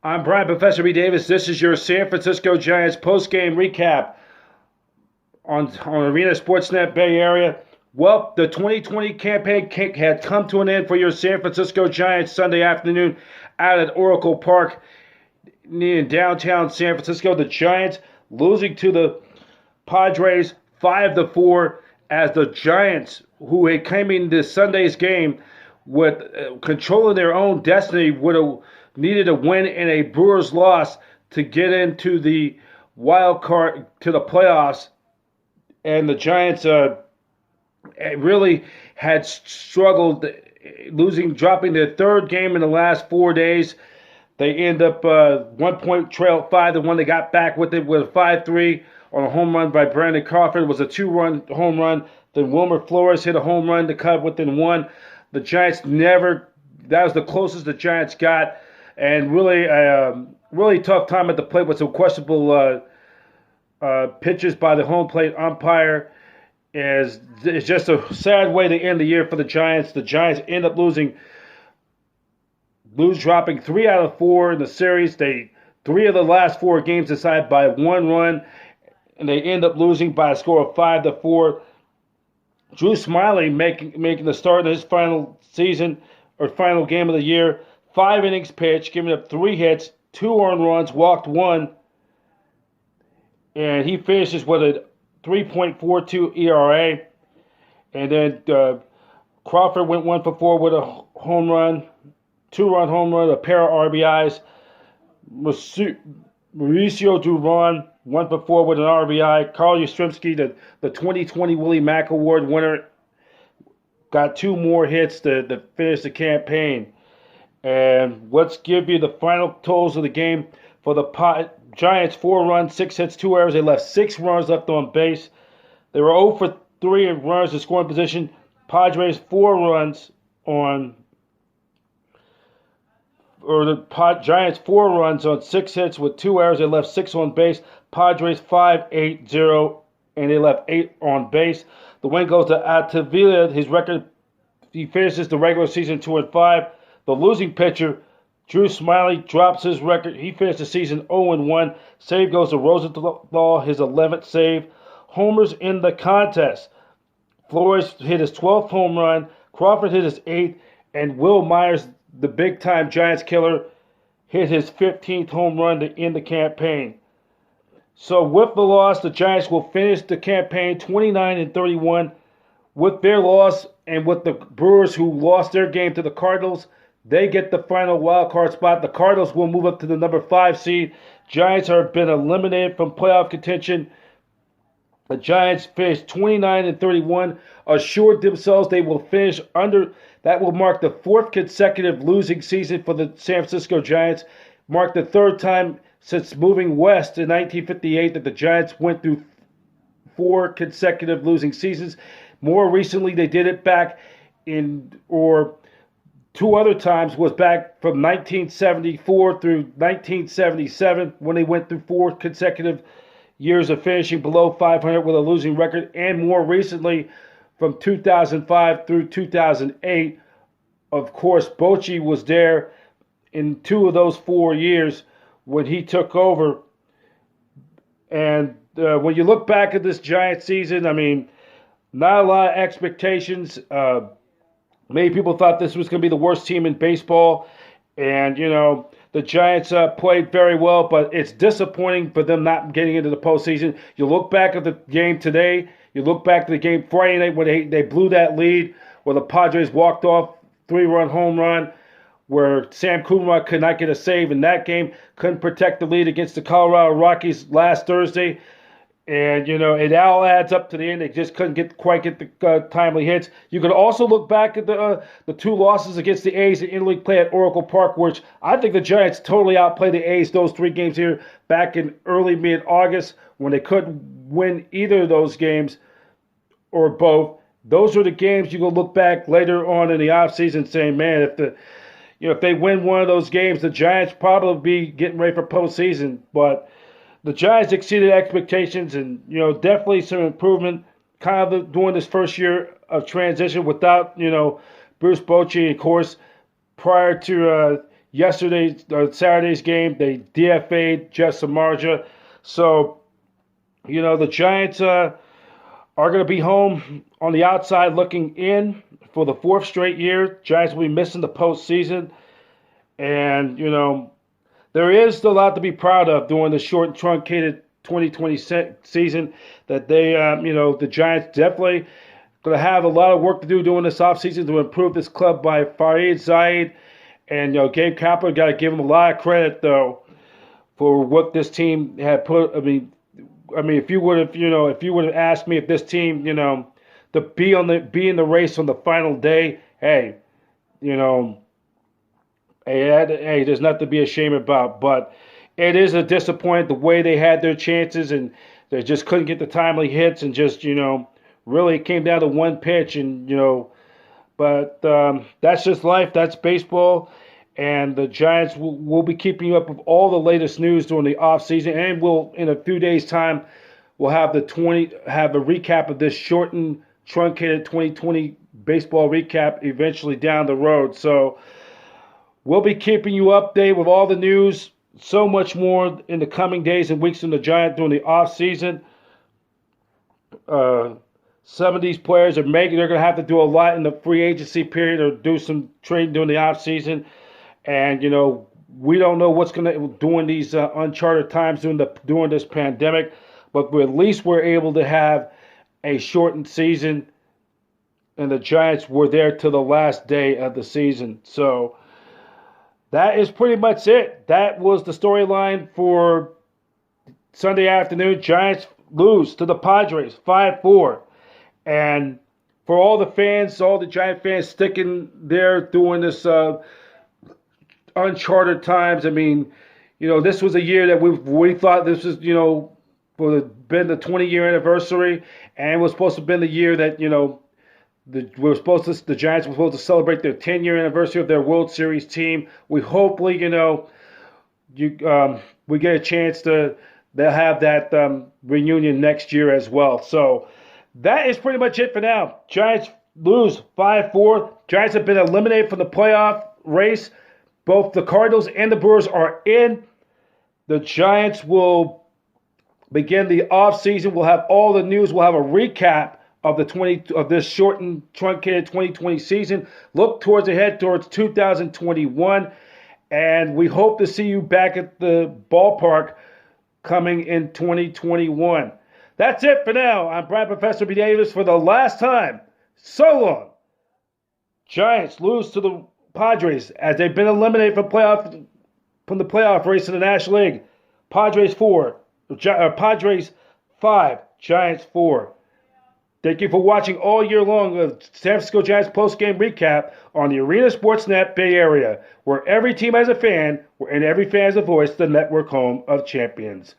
I'm Brian Professor B. Davis. This is your San Francisco Giants post-game recap on Arena Sportsnet Bay Area. Well, the 2020 campaign had come to an end for your San Francisco Giants Sunday afternoon out at Oracle Park in downtown San Francisco. The Giants losing to the Padres 5-4 as the Giants, who had came into Sunday's game with controlling their own destiny, would have needed a win and a Brewers loss to get into the wild card to the playoffs. And the Giants really had struggled, dropping their third game in the last 4 days. They end up 1 point trail 5-1. They got back with it with a 5-3 on a home run by Brandon Crawford. It was a 2-run home run. Then Wilmer Flores hit a home run to cut within one. The Giants never, that was the closest the Giants got. And really tough time at the plate with some questionable pitches by the home plate umpire. It's just a sad way to end the year for the Giants. The Giants end up dropping 3 out of 4 in the series. Three of the last 4 games decided by 1 run, and they end up losing by a score of 5-4. Drew Smyly making the start of his final season or final game of the year. 5 innings pitched, giving up 3 hits, 2 earned runs, walked 1, and he finishes with a 3.42 ERA. And then Crawford went 1 for 4 with a home run, 2-run home run, a pair of RBIs. Mauricio Dubon 1 for 4 with an RBI. Carl Yastrzemski, the 2020 Willie Mack Award winner, got 2 more hits to finish the campaign. And let's give you the final totals of the game for the Giants. 4 runs, 6 hits, 2 errors. They left 6 runners left on base. They were 0 for 3 in runners in scoring position. Padres 4 runs on, or the Giants 4 runs on 6 hits with 2 errors. They left 6 on base. Padres 5-8-0, and they left 8 on base. The win goes to Altavilla. His record, he finishes the regular season 2-5. The losing pitcher, Drew Smyly, drops his record. He finished the season 0-1. Save goes to Rosenthal, his 11th save. Homers in the contest. Flores hit his 12th home run. Crawford hit his 8th. And Will Myers, the big-time Giants killer, hit his 15th home run to end the campaign. So with the loss, the Giants will finish the campaign 29-31. With their loss and with the Brewers, who lost their game to the Cardinals, they get the final wild card spot. The Cardinals will move up to the number 5 seed. Giants have been eliminated from playoff contention. The Giants finished 29-31, assured themselves they will finish under. That will mark the 4th consecutive losing season for the San Francisco Giants. Mark the 3rd time since moving west in 1958 that the Giants went through 4 consecutive losing seasons. More recently, they did it back or 2 other times was back from 1974 through 1977 when they went through 4 consecutive years of finishing below 500 with a losing record, and more recently from 2005 through 2008. Of course, Bochy was there in 2 of those 4 years when he took over. And when you look back at this Giants season, I mean, not a lot of expectations. Many people thought this was going to be the worst team in baseball. And, the Giants played very well, but it's disappointing for them not getting into the postseason. You look back at the game today. You look back to the game Friday night when they blew that lead, where the Padres walked off 3-run home run, where Sam Kumar could not get a save in that game, couldn't protect the lead against the Colorado Rockies last Thursday. And, it all adds up to the end. They just couldn't quite get the timely hits. You can also look back at the 2 losses against the A's in interleague play at Oracle Park, which I think the Giants totally outplayed the A's those 3 games here back in early mid-August when they couldn't win either of those games or both. Those are the games you can look back later on in the offseason saying, man, if they win one of those games, the Giants probably be getting ready for postseason. But the Giants exceeded expectations, and definitely some improvement. Kind of during this first year of transition without Bruce Bochy, of course, prior to Saturday's game. They DFA'd Jeff Samardzija. So, the Giants are going to be home on the outside looking in for the fourth straight year. Giants will be missing the postseason. And, there is a lot to be proud of during the short and truncated 2020 season that the Giants definitely going to have a lot of work to do during this offseason to improve this club by Fareed Zayed. And, Gabe Kapler, got to give him a lot of credit, though, for what this team had put. I mean, if you would have asked me if this team, to be in the race on the final day, hey, there's nothing to be ashamed about. But it is a disappointment the way they had their chances and they just couldn't get the timely hits and just, really came down to one pitch and, but that's just life. That's baseball. And the Giants will be keeping you up with all the latest news during the offseason. And in a few days' time, we'll have a recap of this shortened, truncated 2020 baseball recap eventually down the road. So we'll be keeping you updated with all the news, so much more in the coming days and weeks from the Giants during the offseason. Some of these players they're going to have to do a lot in the free agency period or do some trading during the offseason. And, we don't know what's going to during these uncharted times during this pandemic, but at least we're able to have a shortened season, and the Giants were there to the last day of the season. So that is pretty much it. That was the storyline for Sunday afternoon. Giants lose to the Padres 5-4. And for all the fans, all the Giant fans sticking there during this uncharted times, I mean, this was a year that we thought this was, would have been the 20-year anniversary, and it was supposed to have been the year that, the Giants were supposed to celebrate their 10-year anniversary of their World Series team. We hopefully, we get a chance they'll have that reunion next year as well. So that is pretty much it for now. Giants lose 5-4. Giants have been eliminated from the playoff race. Both the Cardinals and the Brewers are in. The Giants will begin the offseason. We'll have all the news. We'll have a recap of this shortened, truncated 2020 season. Look towards 2021. And we hope to see you back at the ballpark coming in 2021. That's it for now. I'm Brad Professor B. Davis for the last time. So long. Giants lose to the Padres as they've been eliminated from the playoff race in the National League. Padres 5, Giants 4. Thank you for watching all year long the San Francisco Giants post-game recap on the Arena Sportsnet Bay Area, where every team has a fan and every fan has a voice, the network home of champions.